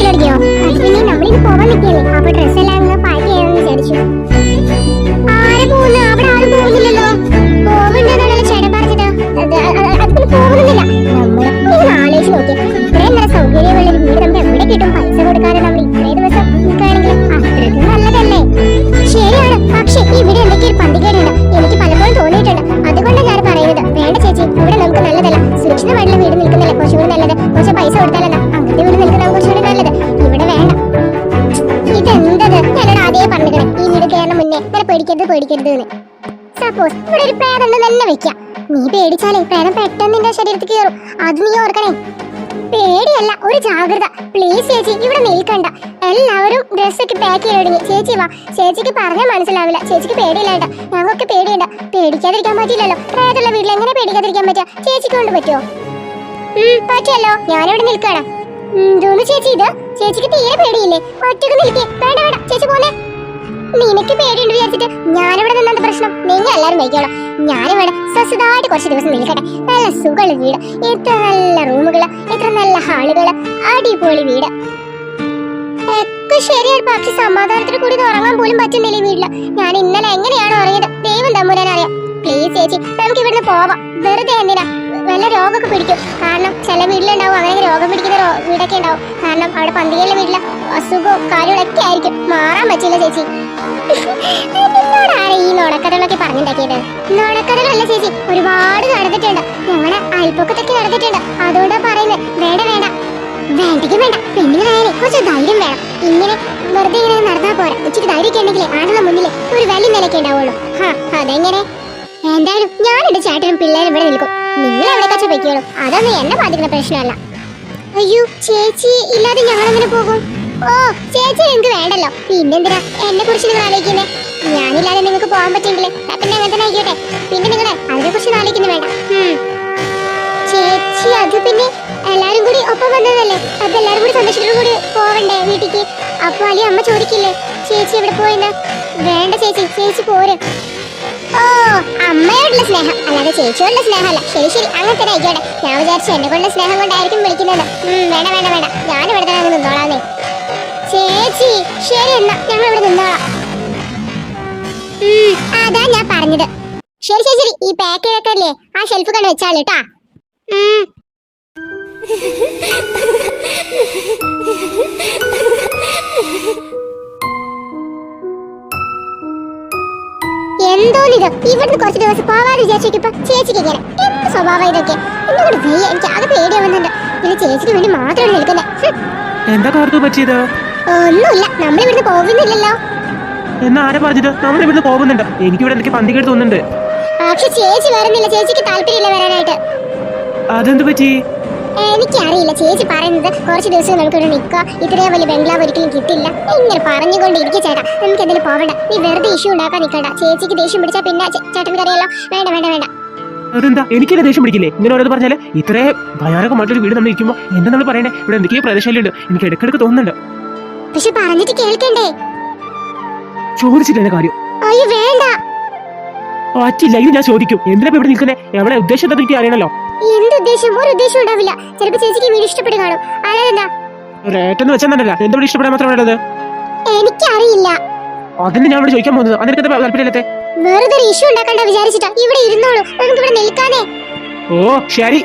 തുടങ്ങിയോ? അത് പിന്നെ നമ്മളിന്ന് പോവാൻ നിൽക്കല്ലേ, അപ്പൊ ഡ്രസ് എല്ലാം പാക്ക് ചെയ്യാമെന്ന് വിചാരിച്ചു. ആരെ പോകുന്നു? അവിടെ ആരും പോകുന്നില്ലല്ലോ. പോകുന്നുണ്ടെന്നാണല്ലോ ചേട്ടൻ പറഞ്ഞത്. അത് പോകുന്നില്ല. നമ്മൾ ആലോചിച്ച് നോക്കിയാൽ ഇത്രയും നല്ല സൗകര്യമുള്ള ഒരു വീട് നമുക്ക് എവിടെ കിട്ടും? പൈസ കൊടുക്കാതെ നമ്മൾ ഇത്രയും ദിവസം നിൽക്കുകയാണെങ്കിൽ അത്രയ്ക്കും നല്ലതല്ലേ? ശരിയാണ്, പക്ഷേ ഇവിടെ എന്തൊക്കെയൊരു പന്തികേടുണ്ട്. എനിക്ക് പലപ്പോഴും തോന്നിയിട്ടുണ്ട്. അതുകൊണ്ട് ഞാൻ പറയുന്നത്, വേണ്ട ചേച്ചി, ഇവിടെ നമുക്ക് നല്ലതല്ല. സുരക്ഷിതമായിട്ടുള്ള വീട് നിൽക്കുന്നല്ലേ കുറച്ചുകൂടി നല്ലത്. കുറച്ച് പൈസ കൊടുത്താലല്ല അങ്ങനത്തെ വീട് നിൽക്കുന്ന കുറച്ചുകൂടി നല്ലത്. ഇവിടെ വേണ്ട. ഇതെന്തത്? ഞാനോട് ആദ്യമേ പറഞ്ഞിരിക്കണേ ഈ വീട് കയറുന്ന മുന്നേ ഇങ്ങനെ പേടിക്കരുത് എന്ന്. സപ്പോസ് ഇവിടെ ഒരു പ്രേതം ഉണ്ട് തന്നെ വെക്കാം. നീ പേടിച്ചാലേ പ്രേതം പെട്ടെന്ന് നിന്റെ ശരീരത്തിൽ കയറും. അത് നീ ഓർക്കണേ. പേടിയല്ല, ഒരു ജാഗ്രത. പ്ലീസ് ചേച്ചി, ഇവിടെ നിൽക്കണ്ട. എല്ലാവരും ഡ്രസ്സൊക്കെ പാക്ക് ചെയ്ത് തുടങ്ങി. ചേച്ചി വാ. ചേച്ചിക്ക് പറഞ്ഞാൽ മനസ്സിലാവില്ല. ചേച്ചിക്ക് പേടിയില്ലാണ്ട, ഞങ്ങൾക്ക് പേടിയുണ്ട. പേടിക്കാതിരിക്കാൻ പറ്റില്ലല്ലോ. പ്രേതമുള്ള വീട്ടിൽ എങ്ങനെ പേടിക്കാതിരിക്കാൻ പറ്റുക? ചേച്ചിക്ക് കൊണ്ട് പറ്റുമോ? പറ്റുമല്ലോ. ഞാനിവിടെ നിൽക്കണം. എന്തോന്ന് ചേച്ചി ഇത്? ചേച്ചിക്ക് തീരെ പേടിയില്ലേ? ഒറ്റക്ക് നിൽക്കേ. വേണ്ട വേണ്ട, ചേച്ചി പോലെ. നിനക്ക് പേടിയുണ്ട് വിചാരിച്ചിട്ട് ഞാനിവിടെ നിന്നെന്ത് പ്രശ്നം? നിങ്ങൾ എല്ലാവരും വയ്ക്കോളൂ. ഞാനിവിടെ സ്വസ്ഥമായിട്ട് കുറച്ച് ദിവസം നിൽക്കട്ടെ. നല്ല സുഖമുള്ള വീട്, എത്ര നല്ല റൂമുകള്, എത്ര നല്ല ഹാളുകള്, അടിപൊളി വീട് ഒക്കെ ശരിയാണ്. പക്ഷെ സമാധാനത്തിന് കൂടി ഉറങ്ങാൻ പോലും പറ്റുന്നില്ല ഈ വീട്ടില്. ഞാൻ ഇന്നലെ എങ്ങനെയാണ് ഉറങ്ങിയത് ദൈവം തമ്പുരാൻ അറിയാം. പ്ലീസ് ചേച്ചി, നമുക്ക് ഇവിടുന്ന് പോവാം. വെറുതെ എന്തിനാ? വല്ല രോഗമൊക്കെ പിടിക്കും. കാരണം ചില വീട്ടിലുണ്ടാവും അങ്ങനെ രോഗം പിടിക്കുന്ന വീടൊക്കെ ഉണ്ടാവും. കാരണം അവിടെ പന്തികയിലെ വീട്ടില് അസുഖവും കാര്യങ്ങളൊക്കെ ആയിരിക്കും. മാറാൻ പറ്റില്ല ചേച്ചി. എന്നോടാണ് ഈ നുണക്കഥകളൊക്കെ പറഞ്ഞുണ്ടാക്കിയത്? നുണക്കഥകളല്ല ചേച്ചി, ഒരുപാട് നടന്നിട്ടുണ്ട്. ഞങ്ങളുടെ അയൽപ്പൊക്കത്തൊക്കെ നടന്നിട്ടുണ്ട്. അതുകൊണ്ടാ പറയുന്നത്. വേണ്ട വേണ്ട, വേണ്ടെങ്കിൽ വേണ്ട. പെണ്ണുങ്ങളായാലേ കുറച്ച് ധൈര്യം വേണം. ഇങ്ങനെ വെറുതെ ഇങ്ങനെ നടന്നാ പോരാ. ഇച്ചിരി ധൈര്യമൊക്കെ ഉണ്ടെങ്കിലേ ആണുള്ള മുന്നിലെ ഒരു വലിയ നിലയ്ക്ക് ഉണ്ടാവുള്ളൂ. അതെങ്ങനെ? എന്തായാലും ഞാനെന്റെ ചേട്ടനും പിള്ളേരും ഇവിടെ നിൽക്കും. നിങ്ങൾ എവിടെ കച്ച വയ്ക്കോളും. അതൊന്നും എന്നെ ബാധിക്കുന്ന പ്രശ്നമല്ല. അയ്യോ ചേച്ചി ഇല്ലാതെ ഞങ്ങളെങ്ങനെ പോകും? ഓ ചേച്ചി നിങ്ങൾക്ക് വേണ്ടല്ലോ. പിന്നെന്തിനാ എന്നെ കുറിച്ച് നിങ്ങൾ ആലോചിക്കുന്നേ? ഞാനില്ലാതെ നിങ്ങൾക്ക് പോകാൻ പറ്റെങ്കിലേ പിന്നെ അങ്ങനെ തന്നെ ആയിക്കോട്ടെ. പിന്നെ നിങ്ങളെ അതിനെ കുറിച്ച് ആലോചിക്കുന്നു വേണ്ട. ചേച്ചി അത് പിന്നെ എല്ലാരും കൂടി ഒപ്പം വന്നതല്ലേ. അപ്പൊ എല്ലാരും കൂടി സന്തോഷത്തോടു കൂടി പോവണ്ടേ വീട്ടിക്ക്? അപ്പൊ അല്ലെ അമ്മ ചോദിക്കില്ലേ ചേച്ചി എവിടെ പോയെന്ന്? വേണ്ട ചേച്ചി, ചേച്ചി പോര്. ഓ അമ്മയോടുള്ള സ്നേഹം അല്ലാതെ ചേച്ചിയോടുള്ള സ്നേഹമല്ല. ശരി ശരി, അങ്ങനെ തന്നെ ആയിക്കോട്ടെ. ഞാൻ വിചാരിച്ചു എന്നെ കൊണ്ടുള്ള സ്നേഹം കൊണ്ടായിരിക്കും വിളിക്കുന്നത്. വേണ്ട വേണ്ട വേണ്ട, ഞാനിവിടെ തന്നെ നിന്നോളാന്നേ. ചേച്ചി ശരി, എന്നാ ഞങ്ങൾ ഇവിടെ നിന്നോളാം. അതാ ഞാൻ പറഞ്ഞത്. ശരി ശരി ശരി, ഈ പാക്ക് ചെയ്തൊക്കെ ആ ഷെൽഫ് കണ്ട് വെച്ചാൽ കേട്ടാ. എന്തോന്നിത്? ഇവിടുന്ന് കുറച്ച് ദിവസം പോവാതെ വിചാരിച്ചോക്കിയപ്പോ ചേച്ചിക്ക് ഇങ്ങനെ എന്ത് സ്വഭാവം ഇതൊക്കെ? എന്നോട് വയ്യ, എനിക്ക് ആകെ പേടിയാവുന്നുണ്ട്. പിന്നെ ചേച്ചിക്ക് വേണ്ടി മാത്രമാണ് നിൽക്കുന്നത്. എന്താ കാർത്തു പറ്റിയത്? ഒന്നുമില്ല, നമ്മളിവിടുന്ന് പോകുന്നില്ലല്ലോ. എന്നാ ആരെ പറഞ്ഞത്? നമ്മളിവിടുന്ന് പോകുന്നുണ്ട്. എനിക്കിവിടെ എന്തൊക്കെ പന്തികേട് തോന്നുന്നുണ്ട്. പക്ഷെ ചേച്ചി വരുന്നില്ല. ചേച്ചിക്ക് താല്പര്യമില്ല വരാനായിട്ട്. അതെന്ത് പറ്റി? എനിക്കറിയില്ല. ചേച്ചി പറയുന്നത് കുറച്ച് ദിവസം നമുക്കിവിടെ നിൽക്കുക, ഇത്രയും വലിയ ബംഗ്ലാവ് ഒരിക്കലും കിട്ടില്ല. ഇങ്ങനെ പറഞ്ഞുകൊണ്ടിരിക്കുക. ചേട്ടാ നമുക്ക് എന്തെങ്കിലും പോവണ്ട. നീ വെറുതെ ഇഷ്യൂ ഉണ്ടാക്കാൻ നിൽക്കണ്ട. ചേച്ചിക്ക് ദേഷ്യം പിടിച്ചാൽ പിന്നെ ചേട്ടൻ അറിയാലോ. വേണ്ട വേണ്ട വേണ്ട. അതെന്താ? എനിക്കെന്നെ ദേഷ്യം പിടിക്കില്ലേ ഇങ്ങനെ ഓരോന്ന് പറഞ്ഞാല്? ഇത്രേ ഭയാനകമായിട്ടൊരു വീട് നമ്മൾ ഇരിക്കുമ്പോ എന്താ നമ്മൾ പറയണേ? ഇവിടെ എന്തൊക്കെയോ പ്രദേശശല്യുണ്ട്. എനിക്ക് ഇടയ്ക്കിടയ്ക്ക് തോന്നുന്നുണ്ട്. പക്ഷെ പറഞ്ഞിട്ട് കേൾക്കണ്ടേ? ചോദിച്ചില്ല എന്റെ കാര്യം. അയ്യോ വേണ്ട. പറ്റില്ല, ഇത് ഞാൻ ചോദിക്കും. എന്തിനാ ഇവിടെ നിൽക്കുന്നേ? എവിടെ ഉദ്ദേശം എനിക്ക് അറിയണല്ലോ. എന്ത് ഉദ്ദേശം? ഒരു ഉദ്ദേശം ഉണ്ടാവില്ല. ചിലപ്പോ ചേച്ചിക്ക് വീട് ഇഷ്ടപ്പെട്ട് കാണും. അതെന്താ റേറ്റെന്ന് വെച്ചാൽ എന്താ ഇവിടെ ഇഷ്ടപ്പെടാൻ മാത്രം വേണ്ടത്? എനിക്കറിയില്ല. അതിന് ഞാൻ ഇവിടെ ചോദിക്കാൻ പോകുന്നത്. അതിനൊക്കെ താല്പര്യമില്ലത്തെ. വെറുതെ ഇഷ്യൂ ഉണ്ടാക്കണ്ട വിചാരിച്ചിട്ടാ. ഇവിടെ ഇരുന്നോളൂ, നമുക്ക് ഇവിടെ നിൽക്കാനേ. ഓ ശരി.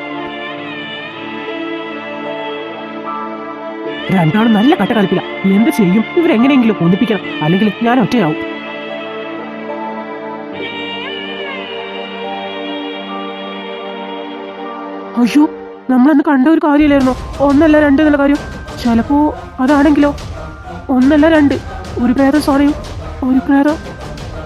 രണ്ടാളും നല്ല കട്ട എന്ത് ചെയ്യും? ഇവരെങ്ങനെയെങ്കിലും ഒന്നിപ്പിക്കണം, അല്ലെങ്കിൽ ഞാൻ ഒറ്റയാവും. അയ്യോ, നമ്മളന്ന് കണ്ട ഒരു കാര്യമില്ലായിരുന്നോ? ഒന്നല്ല രണ്ട് എന്നുള്ള കാര്യം. ചിലപ്പോ അതാണെങ്കിലോ? ഒന്നല്ല രണ്ട്. ഒരു പ്രേതം സോണയും ഒരു പ്രേതം.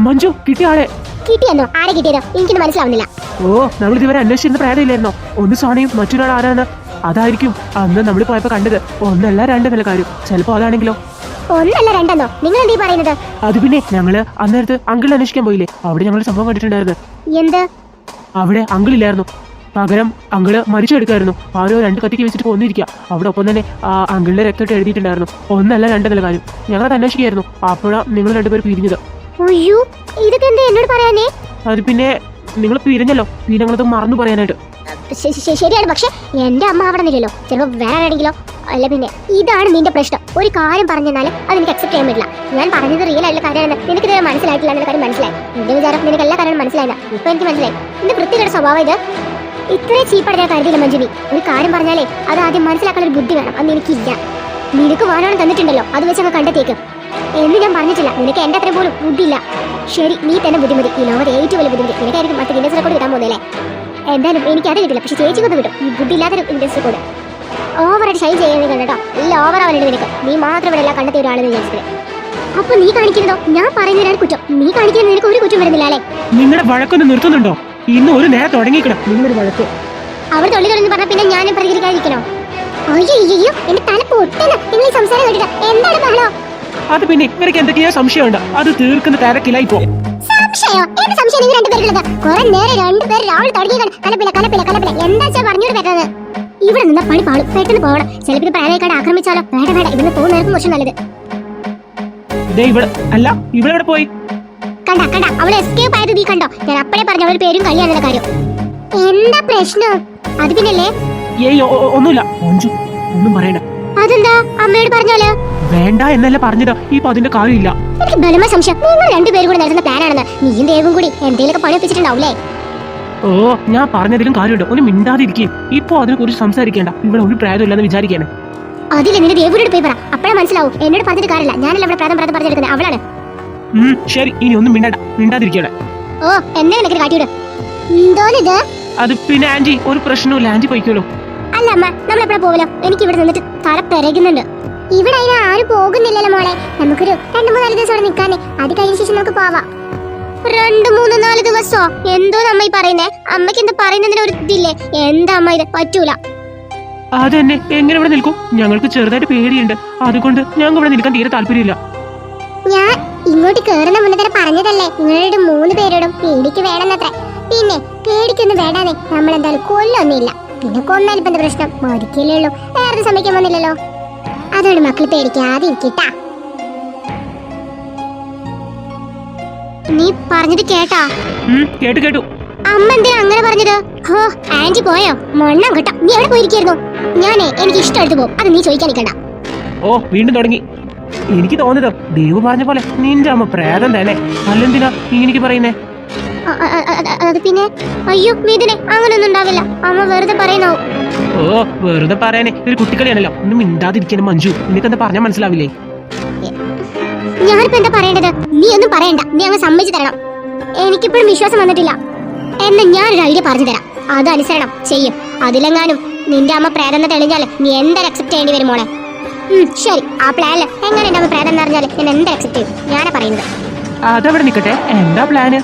മഞ്ജു, കിട്ടിയ ആളെ കിട്ടിയെന്നോ? ആരെ കിട്ടിയതോ? എനിക്കൊന്നും മനസ്സിലാവുന്നില്ല. ഓ, നമ്മൾ ഇതുവരെ അന്വേഷിച്ചിരുന്ന പ്രേതം ഇല്ലായിരുന്നോ? ഒന്ന് സോണയും മറ്റൊരാൾ ആരാണ്? അതായിരിക്കും അന്ന് നമ്മൾ പോയപ്പോ കണ്ടത്. ഒന്നല്ല രണ്ട് എന്നുള്ള കാര്യം. ചിലപ്പോ അതാണെങ്കിലോ? ഒന്നല്ല രണ്ടെന്നോ? നിങ്ങൾ എന്തീ പറയുന്നത്? അത് പിന്നെ ഞങ്ങള് അന്നേരത്ത് അങ്കിൾ അന്വേഷിക്കാൻ പോയില്ലേ, അവിടെ ഞങ്ങൾ സംഭവം കണ്ടിട്ടുണ്ടായിരുന്നു. എന്ത്? അവിടെ അങ്കിൾ ഇല്ലായിരുന്നു. പകരം അങ്കിള് മരിച്ചു എടുക്കായിരുന്നു. ആരോ രണ്ട് കത്തിക്ക് വെച്ചിട്ട് കൊന്നിരിക്കുക. അവിടെ ഒപ്പം തന്നെ ആ അങ്കിളിന്റെ രക്തമായിട്ട് എഴുതിയിട്ടുണ്ടായിരുന്നു. ഒന്നല്ല രണ്ടെന്നുള്ള കാര്യം. ഞങ്ങളത് അന്വേഷിക്കായിരുന്നു. അപ്പോഴാണ് നിങ്ങൾ രണ്ടുപേരും പിരിഞ്ഞത്. അയ്യോ, ഇതൊക്കെ എന്താ എന്നോട് പറയാനേ? അത് പിന്നെ നിങ്ങൾ പിരിഞ്ഞല്ലോ, പിന്നെ ഞങ്ങളത് മറന്നു പറയാനായിട്ട്. ശരിയാണ്, പക്ഷെ എന്റെ അമ്മ അവിടെ നില്ലല്ലോ. ചിലപ്പോ വേറെ ആരെങ്കിലോ. അല്ല പിന്നെ ഇതാണ് നിന്റെ പ്രശ്നം. ഒരു കാര്യം പറഞ്ഞാൽ അത് എനിക്ക് അക്സെപ്റ്റ് ചെയ്യാൻ പറ്റില്ല. ഞാൻ പറഞ്ഞത് റിയൽ ആയിട്ടുള്ള കാര്യമാണ്. നിനക്ക് ഇതുവരെ മനസ്സിലായിട്ടില്ല എന്ന കാര്യം മനസ്സിലായി. എന്റെ വിചാരം നിനക്ക് എല്ലാ കാര്യവും മനസ്സിലായില്ല. ഇപ്പൊ എനിക്ക് മനസ്സിലായി. നിന്റെ വൃത്തികേട് സ്വഭാവം ഇത്. ഇത്രയും ചീപ്പായിട്ട് ഞാൻ കരുതിയില്ല മഞ്ജുനി. ഒരു കാര്യം പറഞ്ഞാലേ അത് ആദ്യം മനസ്സിലാക്കാൻ ഒരു ബുദ്ധി വേണം. അത് എനിക്കില്ല. നിനക്ക് വാനോളം തന്നിട്ടുണ്ടല്ലോ, അത് വെച്ച് അങ്ങ് കണ്ടെത്തേക്ക് എന്ന് ഞാൻ പറഞ്ഞിട്ടില്ല. നിനക്ക് എന്റെ അത്ര പോലും ബുദ്ധിയില്ല. ശരി, നീ തന്നെ ബുദ്ധിമുട്ടി. ഈ ലോകത്തെ ഏറ്റവും വലിയ ബുദ്ധിമുട്ടി നിനക്കായിരിക്കും. മറ്റേ ഗിന്നസ് റെക്കോർഡ് കിട്ടാൻ പോകുന്നല്ലേ. എന്തായാലും എനിക്ക് അത് കിട്ടില്ല, പക്ഷെ ചേച്ചിക്കൊന്ന് കിട്ടും. ഈ ബുദ്ധിയില്ലാത്തൊരു ഗിന്നസ് റെക്കോർഡ് ഓവറായിട്ട് ഷൈൻ ചെയ്യുന്നത് കണ്ടോ. എല്ലാം ഓവർ ആവാനുണ്ട് നിനക്ക്. നീ മാത്രം ഇവിടെ എല്ലാം കണ്ടെത്തിയ ഒരാളെന്ന് വിചാരിച്ചത്. അപ്പൊ നീ കാണിക്കുന്നതോ ഞാൻ പറയുന്നതിനാണ് കുറ്റം. നീ കാണിക്കുന്നത് നിനക്ക് ഒരു കുറ്റം വരുന്നില്ല അല്ലേ? നിങ്ങളുടെ വഴക്കൊന്ന് നിർത്തുന്നുണ്ടോ? ഇന്ന് ഒരു നേരം തുടങ്ങിക്കണം നിങ്ങളൊരു വഴക്ക്. അവിടെ തൊള്ളി തുടങ്ങി പറഞ്ഞ പിന്നെ ഞാനും പ്രതികരിക്കാതിരിക്കണോ? അയ്യോ അയ്യോ, എന്റെ തല പൊട്ടന. നിങ്ങൾ ഈ സംസാരം കേട്ടിട്ട് എന്താണ് ബഹളം? അത് പിന്നെ ഇവർക്ക് എന്തൊക്കെയോ സംശയമുണ്ട്. അത് തീർക്കുന്ന തിരക്കില്ല ഇപ്പോ. സംശയോ? എന്ത് സംശയം നിങ്ങൾ രണ്ടുപേരുള്ളത്? കുറെ നേരം രണ്ടുപേര് രാവിലെ തുടങ്ങിയാണ് കലപ്പില കലപ്പില കലപ്പില. എന്താ പറഞ്ഞോട് പറ്റുന്നത്? ഇവിടെ നിന്ന് പണി പാളും. പെട്ടെന്ന് പോകണം. ചിലപ്പോൾ പ്രായക്കാട് ആക്രമിച്ചാലോ? വേണ്ട വേണ്ട, ഇവിടുന്ന് പോകുന്നതായിരിക്കും കുറച്ച് നല്ലത്. അല്ല, ഇവിടെ പോയി കണ്ട കണ്ട അവളെ എസ്കേപ്പ് ആയത് നീ കണ്ടോ? ഞാൻ അപ്പഴേ പറഞ്ഞു അവളുടെ പേരും കല്യാണ കാര്യം. എന്താ പ്രശ്നം? അത് പിന്നല്ലേ. ഏയ് ഒന്നുമില്ല മഞ്ജു, ഒന്നും പറയണ്ട. അതെന്താ അമ്മയോട് പറഞ്ഞാലോ? വേണ്ട എന്നല്ല പറഞ്ഞത്. ഇപ്പൊ അതിന്റെ കാര്യമില്ല. എനിക്ക് ബലമായ സംശയം നിങ്ങൾ രണ്ടുപേരും കൂടി നടത്തുന്ന പ്ലാനാണെന്ന്. നീയും ദേവും കൂടി എന്തെങ്കിലുമൊക്കെ പണി ഒപ്പിച്ചിട്ടുണ്ടാവൂലേ? ഓ, ഞാൻ പറഞ്ഞതിലും കാര്യമുണ്ട്. ഒന്ന് മിണ്ടാതിരിക്കും. ഇപ്പൊ അതിനെ കുറിച്ച് സംസാരിക്കേണ്ട. ഇവിടെ ഒരു പ്രായമില്ലെന്ന് വിചാരിക്കാണ്. അതിലെ നിന്റെ ദേവൂരോട് പോയി പറ. അപ്പഴേ മനസ്സിലാവും. എന്നോട് പറഞ്ഞിട്ട് കാര്യമില്ല. ഞാനല്ല ഇവിടെ പറഞ്ഞെടുക്കുന്നത്, അവളാണ്. ശരി, ഇനി ഒന്നും മിണ്ടാതിരിക്കട്ടെ. ഓ, എന്നെ നിനക്ക് കാട്ടിവിട്. എന്തോന്നിത്? അത് പിന്നെ ആന്റി, ഒരു പ്രശ്നമില്ല. ആന്റി പോയിക്കോളൂ. അല്ല അമ്മ, നമ്മൾ എപ്പോഴാ പോവലോ? എനിക്ക് ഇവിടെ നിന്നിട്ട് തല പെരകുന്നുണ്ട്. ഇവിടെ അതിന് ആരും പോകുന്നില്ലല്ലോ മോളെ. നമുക്കൊരു 2-3 ദിവസം അവിടെ നിൽക്കാനേ. അത് കഴിഞ്ഞ ശേഷം നമുക്ക് പോവാം. 2-3-4 ദിവസോ? എന്തോ അമ്മ ഈ പറയുന്നേ? അമ്മയ്ക്ക് എന്താ പറയുന്നതിന് ഒരു ഇതില്ലേ? എന്താ അമ്മ ഇത്? പറ്റൂല. അതെന്നെ, എങ്ങനെ ഇവിടെ നിൽക്കും? ഞങ്ങൾക്ക് ചെറുതായിട്ട് പേടിയുണ്ട്. അതുകൊണ്ട് ഞങ്ങൾക്ക് ഇവിടെ നിൽക്കാൻ തീരെ താല്പര്യമില്ല. ഞാൻ ഇങ്ങോട്ട് കേറുന്ന മുന്നേ തന്നെ പറഞ്ഞതല്ലേ, നിങ്ങളുടെ 3 പേരോടും പേടിക്ക് വേണമെന്നത്ര. പിന്നെ പേടിക്കൊന്നും വേണ്ടാന്നേ. നമ്മൾ എന്തായാലും കൊല്ലൊന്നുമില്ല. പിന്നെ കൊന്നാലും ഇപ്പൊ എന്താ പ്രശ്നം? മരിക്കല്ലേ ഉള്ളൂ. വേറെ സമയം വന്നില്ലല്ലോ. അതുകൊണ്ട് മക്കൾ പേടിക്കാതെ ഇരിക്കട്ടാ. നീ പറഞ്ഞത് കേട്ടാ? കേട്ടു. അമ്മ എന്തിനാ അങ്ങനെ പറഞ്ഞത്? ഹോ, ആന്റി പോയോ? മണ്ണം കേട്ടോ. നീ എവിടെ പോയിരിക്കായിരുന്നു? എനിക്ക് ഇഷ്ടം എടുത്തു പോകും. അത് നീ ചോദിക്കാൻ നിൽക്കണ്ട. ഓ, വീണ്ടും തുടങ്ങി. എനിക്ക് തോന്നുന്നത് ദേവ് പറഞ്ഞ പോലെ നിന്റെ അമ്മ പ്രേതം തന്നെ. അല്ലെന്തിനാ നീ എനിക്ക് പറയുന്നേ? അത് പിന്നെ അയ്യോ വീതിനെ അങ്ങനൊന്നും ഉണ്ടാവില്ല. അമ്മ വെറുതെ പറയുന്നാവും. ഓ, വെറുതെ പറയാനേ, ഒരു കുട്ടിക്കളിയാണല്ലോ. ഒന്നും മിണ്ടാതിരിക്കണം മഞ്ജു. നിനക്കെന്താ പറഞ്ഞാൽ മനസ്സിലാവില്ലേ? ഞാനിപ്പോ എന്താ പറയേണ്ടത്? നീ ഒന്നും പറയണ്ട. നീ അങ്ങ് സമ്മതിച്ചു തരണം. എനിക്കിപ്പോഴും വിശ്വാസം വന്നിട്ടില്ല. എന്നാ ഞാനൊരു ഐഡിയ പറഞ്ഞു തരാം. അത് അനുസരണം ചെയ്യും. അതിലെങ്ങാനും നിന്റെ അമ്മ പ്രേതം തെളിഞ്ഞാൽ നീ എന്തായാലും അക്സെപ്റ്റ് ചെയ്യേണ്ടി വരും മോളെ. ശരി, ആ പ്ലാനില് എങ്ങനെ എന്റെ അമ്മ പ്രേതം അറിഞ്ഞാൽ ഞാൻ എന്താ അക്സെപ്റ്റ് ചെയ്യും? ഞാനാ പറയുന്നത്. അതവിടെ നിക്കട്ടെ. എന്താ പ്ലാന്?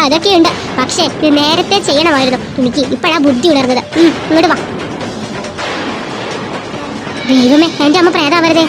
അതൊക്കെയുണ്ട്, പക്ഷേ ഇത് നേരത്തെ ചെയ്യണമായിരുന്നു. എനിക്ക് ഇപ്പഴാ ബുദ്ധി ഉണർന്നത്. ഇങ്ങോട്ട് വാ. ദൈവമേ, എന്റെ അമ്മ പ്രേതാവരുതേ.